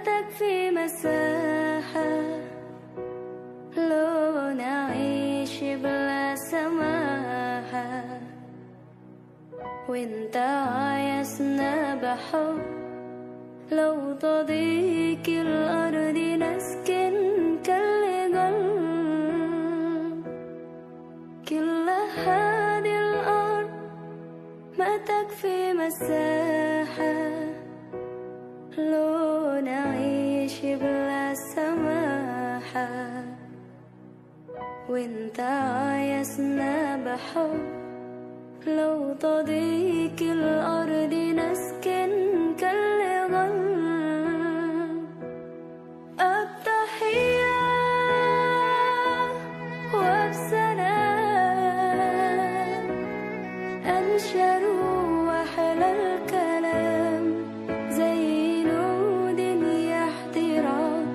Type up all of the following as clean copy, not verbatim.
تكفي مساحة لو نعيش بلا سماحة، وانت عايزنا بحب لو تضيق الأرض نسكن كل قلب. كل هذه الأرض ما تكفي مساحة لو نعيش بلا سماحة، وانت عايزنا بحب لو تضيق الأرض نسكن كالغل. التحية وبسلام أنشر وأحلى الكلام زي نود يحترام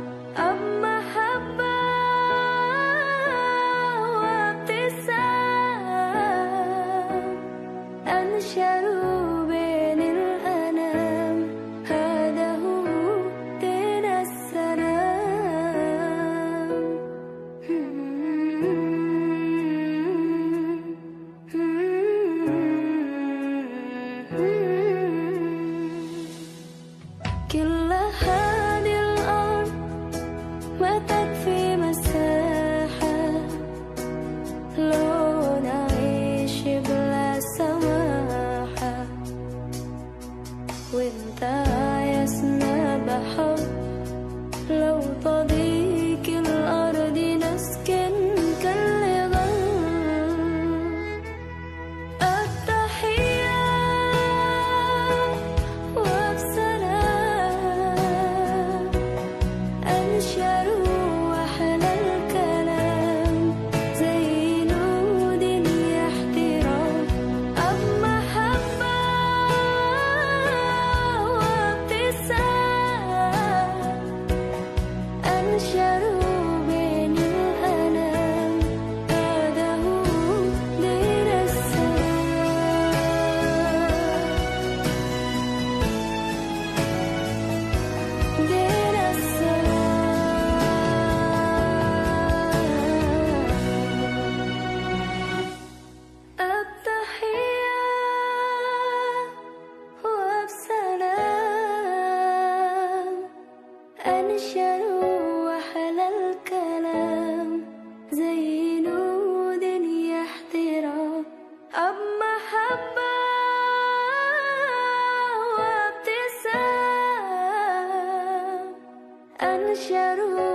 محبة وابتسام أنشروا بين الأنام. هذا هو دين السلام. كل هذه الأرض ما تكفي مساحة لو نعيش بلا سماحة، وانت عايزنا بحب لو تضيق الأرض نسكن كالغل. التحية وبسلام أنشروا وأحلى الكلام زي نود يحترام محبة وابتسام أنشروا بين الأنام. هذا هو دين السلام. دين السلام. التحية وبسلام أنشروا وأحلى الكلام زي نود يحترام محبة وابتسام أنشروا